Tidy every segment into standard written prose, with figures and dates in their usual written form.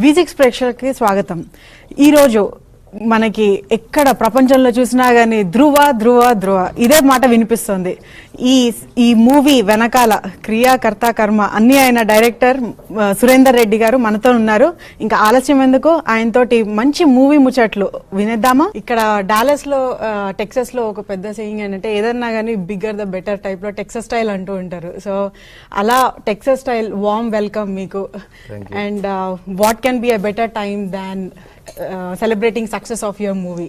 వి6 ప్రేక్షకులకి స్వాగతం. ఈరోజు మనకి ఎక్కడ ప్రపంచంలో చూసినా గానీ ధ్రువ ధ్రువ ధ్రువ ఇదే మాట వినిపిస్తుంది. ఈ మూవీ వెనకాల క్రియాకర్త కర్మ అన్ని అయిన డైరెక్టర్ సురేందర్ రెడ్డి గారు మనతో ఉన్నారు. ఇంకా ఆలస్యం ఎందుకు, ఆయనతోటి మంచి మూవీ ముచ్చట్లు వినేద్దామా? ఇక్కడ డాలస్ లో టెక్సస్ లో ఒక పెద్ద సేయింగ్ ఏంటంటే ఏదన్నా గానీ బిగ్గర్ ద బెటర్ టైప్ లో టెక్సస్ స్టైల్ అంటూ ఉంటారు. సో అలా టెక్సస్ స్టైల్ వార్మ్ వెల్కమ్ మీకు. And what can be a better time than celebrating success of your movie.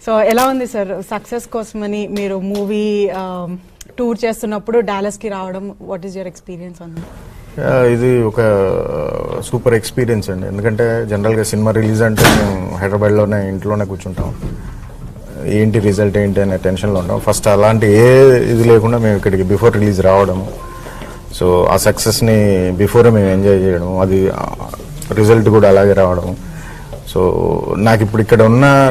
So ఎలా ఉంది సార్ సక్సెస్ కోసమని మీరు మూవీ టూర్ చేస్తున్నప్పుడు డాలస్ కి రావడం? What is your experience on that? ఇది ఒక సూపర్ ఎక్స్పీరియన్స్ అండి. ఎందుకంటే జనరల్గా సినిమా రిలీజ్ అంటే మేము హైదరాబాద్లోనే ఇంట్లోనే కూర్చుంటాం, ఏంటి రిజల్ట్ ఏంటి అనే టెన్షన్లో ఉంటాం. ఫస్ట్ అలాంటి ఏ ఇది లేకుండా మేము ఇక్కడికి బిఫోర్ రిలీజ్ రావడం, సో ఆ సక్సెస్ని బిఫోరే మేము ఎంజాయ్ చేయడం, అది రిజల్ట్ కూడా అలాగే రావడం. సో నాకు ఇప్పుడు ఇక్కడ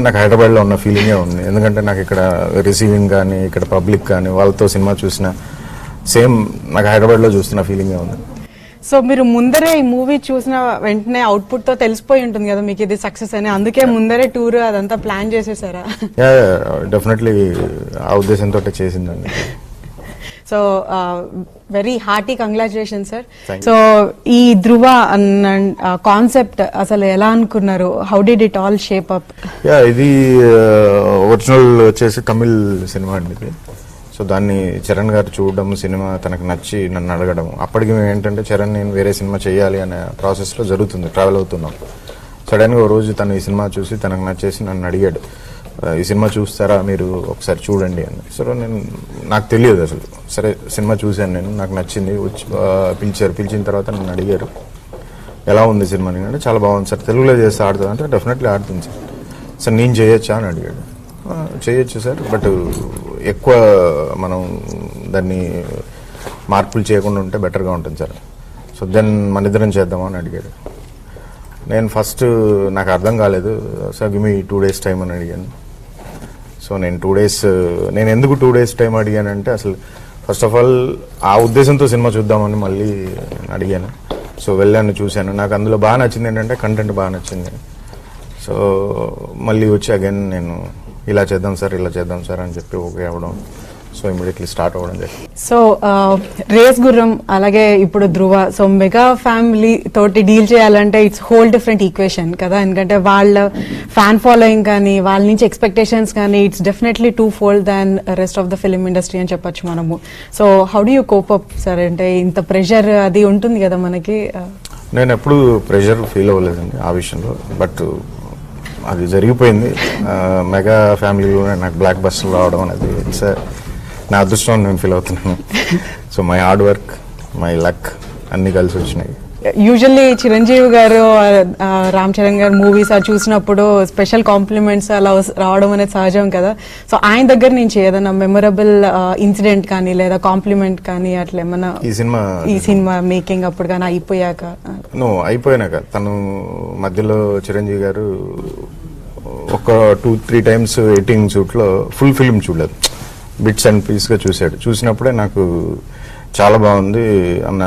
నాకు హైదరాబాద్లో ఉన్న ఫీలింగే ఉంది. ఎందుకంటే నాకు ఇక్కడ రిసీవింగ్ కానీ ఇక్కడ పబ్లిక్ కానీ వాళ్ళతో సినిమా చూసిన సేమ్ నాకు హైదరాబాద్లో చూస్తున్న ఫీలింగే ఉంది. సో మీరు ముందరే ఈ మూవీ చూసిన వెంటనే అవుట్పుట్ తో తెలిసిపోయి ఉంటుంది కదా మీకు ఇది సక్సెస్ అని, అందుకే ముందరే టూర్ అదంతా ప్లాన్ చేసేసారా? డెఫినెట్లీ ఆ ఉద్దేశంతో చేసిందండి. So very hearty congratulation sir. So ఈ ధ్రువ అన్న కాన్సెప్ట్ అసలు ఎలా అనుకున్నారు? How did it all shape up? ఇది ఒరిజినల్ వచ్చేసి తమిళ్ సినిమా అండి ఇది. సో దాన్ని చరణ్ గారు చూడడం, సినిమా తనకు నచ్చి నన్ను అడగడం. అప్పటికి మేము ఏంటంటే చరణ్ నేను వేరే సినిమా చేయాలి అనే ప్రాసెస్లో జరుగుతుంది, ట్రావెల్ అవుతున్నాం. సడన్గా ఓ రోజు తను ఈ సినిమా చూసి తనకు నచ్చేసి నన్ను అడిగాడు, ఈ సినిమా చూస్తారా మీరు, ఒకసారి చూడండి అని. సో నాకు తెలియదు అసలు. సరే సినిమా చూశాను నేను, నాకు నచ్చింది. వచ్చి పిలిచిన తర్వాత నన్ను అడిగారు ఎలా ఉంది సినిమా అంటే చాలా బాగుంది సార్, తెలుగులో చేస్తే ఆడుతుంది అంటే డెఫినెట్లీ ఆడుతుంది సార్. సార్ నేను చేయొచ్చా అని అడిగాడు. చేయొచ్చు సార్, బట్ ఎక్కువ మనం దాన్ని మార్పులు చేయకుండా ఉంటే బెటర్గా ఉంటుంది సార్. సో దెన్ మన ఇద్దరం చేద్దామా అని అడిగాడు. నేను ఫస్ట్ నాకు అర్థం కాలేదు. Sir give me 2 days time అని అడిగాను. సో నేను 2 days నేను ఎందుకు 2 days టైం అడిగానంటే అసలు ఫస్ట్ ఆఫ్ ఆల్ ఆ ఉద్దేశంతో సినిమా చూద్దామని మళ్ళీ అడిగాను. సో వెళ్ళాను, చూశాను. నాకు అందులో బాగా నచ్చింది ఏంటంటే కంటెంట్ బాగా నచ్చింది. సో మళ్ళీ వచ్చి అగైన్ నేను ఇలా చేద్దాం సార్ అని చెప్పి ఓకే అవ్వడం. సో ఇమీడియట్లీ స్టార్ట్ అవ్వడం జరిగింది. సో రేస్ గుర్రం అలాగే ఇప్పుడు ధ్రువ, సో మెగా ఫ్యామిలీ తోటి డీల్ చేయాలంటే ఇట్స్ హోల్ డిఫరెంట్ ఈక్వేషన్ కదా. ఎందుకంటే వాళ్ళ ఫ్యాన్ ఫాలోయింగ్ కానీ వాళ్ళ నుంచి ఎక్స్పెక్టేషన్స్ కానీ it's definitely 2-fold than rest of the film industry అని చెప్పొచ్చు మనము. So how do you cope up sir? అంటే ఇంత ప్రెషర్ అది ఉంటుంది కదా మనకి. నేను ఎప్పుడు ప్రెషర్ ఫీల్ అవ్వలేదండి ఆ విషయంలో, బట్ అది జరిగిపోయింది. మెగా ఫ్యామిలీలోనే నాకు బ్లాక్ బస్టర్ రావడం అనేది ఇట్స్ నా అదృష్టం నేను ఫీల్ అవుతున్నాను. So my hard work, my luck అన్ని కలిసి వచ్చినాయి. యూజువల్లీ చిరంజీవి గారు, రామ్ చరణ్ గారు మూవీస్ చూసినప్పుడు స్పెషల్ కాంప్లిమెంట్స్ అలా రావడం అనేది సహజం కదా. సో ఆయన దగ్గర నుంచి ఏదైనా మెమరబుల్ ఇన్సిడెంట్ కానీ లేదా కాంప్లిమెంట్ కానీ అట్లా ఏమన్నా ఈ సినిమా మేకింగ్ అప్పుడు కానీ అయిపోయాక తను మధ్యలో చిరంజీవి గారు ఒక 2-3 times ఎడిటింగ్ షూట్లో ఫుల్ ఫిల్మ్ చూడలేదు, బిట్స్ అండ్ పీస్గా చూశాడు. చూసినప్పుడే నాకు చాలా బాగుంది అన్న,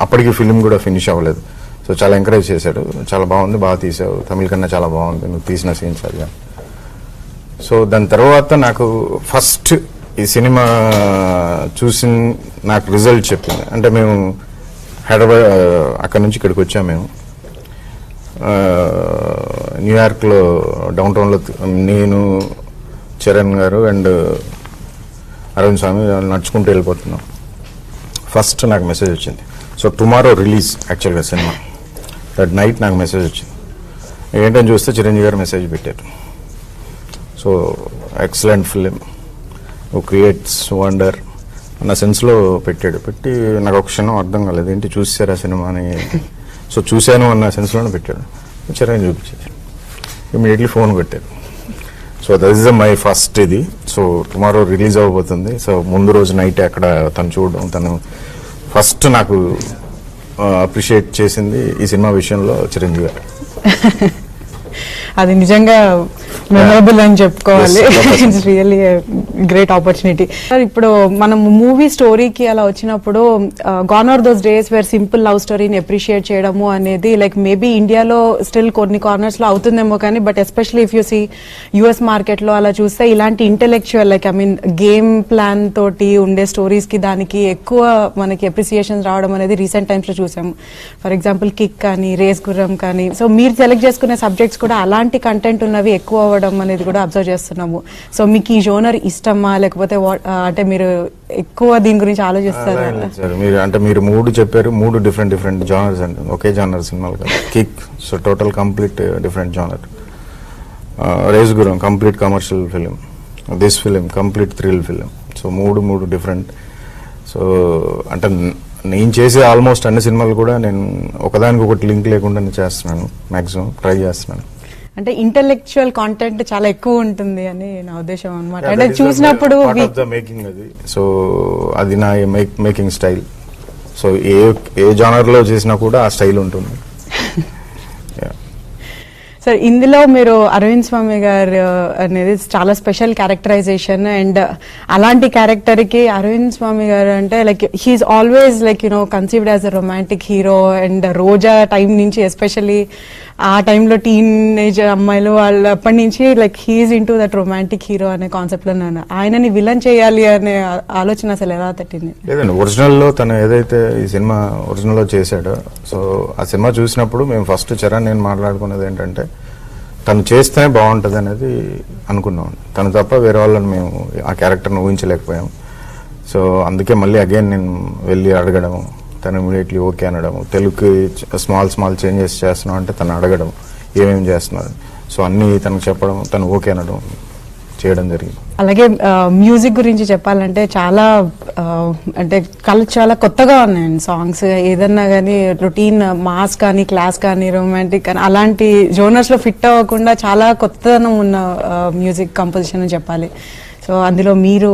అప్పటికి ఫిల్మ్ కూడా ఫినిష్ అవ్వలేదు. సో చాలా ఎంకరేజ్ చేశాడు, చాలా బాగుంది, బాగా తీసావు, తమిళ కన్నా చాలా బాగుంది నువ్వు తీసిన సీన్స్ అదిగా. సో దాని తర్వాత నాకు ఫస్ట్ ఈ సినిమా చూసి నాకు రిజల్ట్ చెప్పింది. అంటే మేము హైదరాబాద్ అక్కడ నుంచి ఇక్కడికి వచ్చాము. మేము న్యూయార్క్లో డౌన్ టౌన్లో నేను, చరణ్ గారు అండ్ అరవింద్ స్వామి నడుచుకుంటూ వెళ్ళిపోతున్నాం. ఫస్ట్ నాకు మెసేజ్ వచ్చింది. సో టుమారో రిలీజ్ యాక్చువల్గా సినిమా, దట్ నైట్ నాకు మెసేజ్ వచ్చింది. ఏంటని చూస్తే చిరంజీవి గారు మెసేజ్ పెట్టారు. So excellent film, creates wonder అన్న సెన్స్లో పెట్టాడు. పెట్టి నాకు ఒక క్షణం అర్థం కాలేదు, ఏంటి చూసారా సినిమా అని. సో చూశాను అన్న సెన్స్లోనే పెట్టాడు. చిరంజీవి చూపించాడు, ఇమీడియట్లీ ఫోన్ కొట్టారు. So that is my first ఇది. సో టుమారో రిలీజ్ అవ్వబోతుంది. సో ముందు రోజు నైట్ అక్కడ తను చూడడం, తను ఫస్ట్ నాకు అప్రిషియేట్ చేసింది ఈ సినిమా విషయంలో చిరంజీవి గారు. అది నిజంగా మెమరబుల్ అని చెప్పుకోవాలి. It's really great opportunity. ఇప్పుడు మనం మూవీ స్టోరీకి అలా వచ్చినప్పుడు gone are those days where simple love స్టోరీని అప్రిషియేట్ చేయడము అనేది లైక్ మేబీ ఇండియాలో స్టిల్ కొన్ని కార్నర్స్ లో అవుతుందేమో కానీ, but especially if you see US market లో అలా చూస్తే ఇలాంటి intellectual like I mean game plan తోటి ఉండే స్టోరీస్ కి దానికి ఎక్కువ మనకి అప్రిసియేషన్ రావడం అనేది రీసెంట్ టైమ్స్ లో చూసాము. ఫర్ ఎగ్జాంపుల్ కిక్ కానీ, రేస్ గుర్రం కానీ. సో మీరు సెలెక్ట్ చేసుకునే సబ్జెక్ట్స్ కూడా అలాంటి కంటెంట్ ఉన్నవి ఎక్కువ అవ్వడం అనేది కూడా అబ్జర్వ్ చేస్తున్నాము. సో మీకు ఈ జోనర్ ఇష్టమా, లేకపోతే అంటే మీరు ఎక్కువ దీని గురించి ఆలోచిస్తారా? మీరు మూడు చెప్పారు, మూడు డిఫరెంట్ జానర్స్ అండి, ఒకే జానర్ సినిమాలు కాదు. Kick so total complete different genre, Race Gurram complete commercial film, this film complete thrill film. So మూడు డిఫరెంట్. సో అంటే నేను చేసే ఆల్మోస్ట్ అన్ని సినిమాలు కూడా నేను ఒకదానికి ఒకటి లింక్ లేకుండా చేస్తున్నాను, మాక్సిమం ట్రై చేస్తున్నాను. అంటే ఇంటెలెక్చువల్ కాంటెంట్ చాలా ఎక్కువ ఉంటుంది అని నా ఉద్దేశం అనమాట. అంటే చూసినప్పుడు మేకింగ్ అది, సో అది నా మేకింగ్ స్టైల్. సో ఏ జానర్ లో చేసినా కూడా ఆ స్టైల్ ఉంటుంది. సార్ ఇందులో మీరు అరవింద్ స్వామి గారు అనేది చాలా స్పెషల్ క్యారెక్టరైజేషన్, అండ్ అలాంటి క్యారెక్టర్ కి అరవింద్ స్వామి గారు అంటే like he's always like conceived as a romantic hero. And Roja time నుంచి ఎస్పెషల్లీ ఆ టైంలో టీనేజ్ అమ్మాయిలు వాళ్ళు అప్పటి నుంచి like he's into that romantic hero అనే కాన్సెప్ట్ లో ఆయనని విలన్ చేయాలి అనే ఆలోచన అసలు ఎలా తట్టింది? లేదండి, ఒరిజినల్ లో తను ఏదైతే ఈ సినిమా ఒరిజినల్ లో చేశాడో, సో ఆ సినిమా చూసినప్పుడు మేము ఫస్ట్ చరణ్ నేను మాట్లాడుకున్నది ఏంటంటే తను చేస్తేనే బాగుంటుంది అనేది అనుకున్నాం. తను తప్ప వేరే వాళ్ళని మేము ఆ క్యారెక్టర్ని ఊహించలేకపోయాం. సో అందుకే మళ్ళీ అగైన్ నేను వెళ్ళి అడగడం, తను ఇమీడియట్లీ ఓకే అనడం, తెలుగుకి స్మాల్ చేంజెస్ చేస్తున్నాం అంటే తను అడగడం ఏమేమి చేస్తున్నారు, సో అన్నీ తనకు చెప్పడం, తను ఓకే అనడం చేయడం జరిగింది. అలాగే మ్యూజిక్ గురించి చెప్పాలంటే చాలా అంటే చాలా కొత్తగా ఉన్నాయండి సాంగ్స్. ఏదన్నా కానీ రొటీన్ మాస్ కానీ, క్లాస్ కానీ, రొమాంటిక్ కానీ అలాంటి జోనర్స్ లో ఫిట్ అవ్వకుండా చాలా కొత్తదనం ఉన్న మ్యూజిక్ కంపోజిషన్ అని చెప్పాలి. సో అందులో మీరు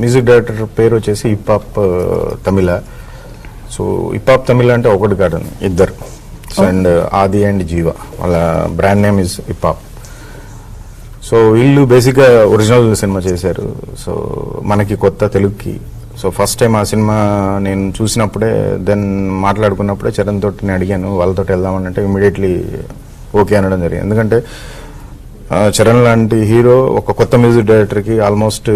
మ్యూజిక్ డైరెక్టర్ పేరు వచ్చేసి హిప్-హాప్ తమిళ. సో హిప్-హాప్ తమిళ అంటే ఒకటి కాదు, ఇద్దరు. సో అండ్ ఆది అండ్ జీవ, వాళ్ళ brand name is hip-hop. So వీళ్ళు బేసిక్గా ఒరిజినల్ సినిమా చేశారు, సో మనకి కొత్త తెలుగుకి. సో ఫస్ట్ టైం ఆ సినిమా నేను చూసినప్పుడే, దెన్ మాట్లాడుకున్నప్పుడే చరణ్ తోటి నేను అడిగాను వాళ్ళతో వెళ్దామని, అంటే ఇమీడియట్లీ ఓకే అనడం జరిగింది. ఎందుకంటే చరణ్ లాంటి హీరో ఒక కొత్త మ్యూజిక్ డైరెక్టర్కి, ఆల్మోస్ట్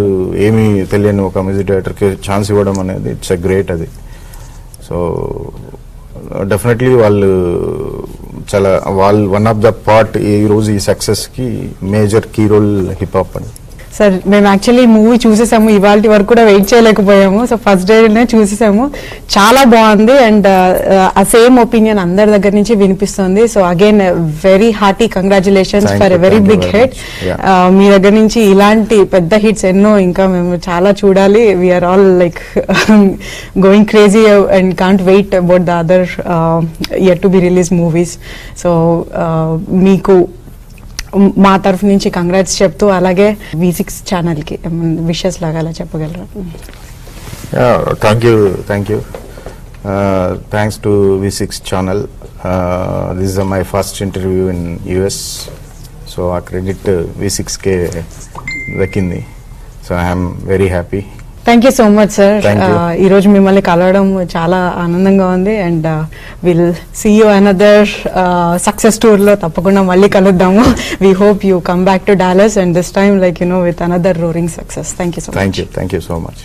ఏమీ తెలియని ఒక మ్యూజిక్ డైరెక్టర్కి ఛాన్స్ ఇవ్వడం అనేది ఇట్స్ ఎ గ్రేట్ అది. సో డెఫినెట్లీ వాళ్ళు వన్ ఆఫ్ ద పార్ట్ ఈ రోజు ఈ సక్సెస్ కి major key role hip hop అని. సార్ మేము యాక్చువల్లీ మూవీ చూసేసాము, ఇవాళ వరకు కూడా వెయిట్ చేయలేకపోయాము. సో ఫస్ట్ డేనే చూసేసాము, చాలా బాగుంది. అండ్ ఆ సేమ్ ఒపీనియన్ అందరి దగ్గర నుంచి వినిపిస్తుంది. So again very hearty congratulations for a very big hit. మీ దగ్గర నుంచి ఇలాంటి పెద్ద హిట్స్ ఎన్నో ఇంకా మేము చాలా చూడాలి. We're all like going crazy and can't wait about the other yet to be release movies. So మీకు మా తరఫు నుంచి కంగ్రాట్స్ చెప్తూ, అలాగే V6 ఛానల్ కి విషెస్ లాగా అలా చెప్పగలరా? Thank you. Thanks to V6 channel. This is my first interview in US. So ఆ క్రెడిట్ V6 కే దక్కింది. So I'm very happy. Thank you so much sir. ఈ రోజు మిమ్మల్ని కలవడం చాలా ఆనందంగా ఉంది. And will see you another success tour లో తప్పకుండా మళ్ళీ కలుద్దాము. We hope you come back to Dallas and this time like with another roaring success. Thank you so much. Thank you so much.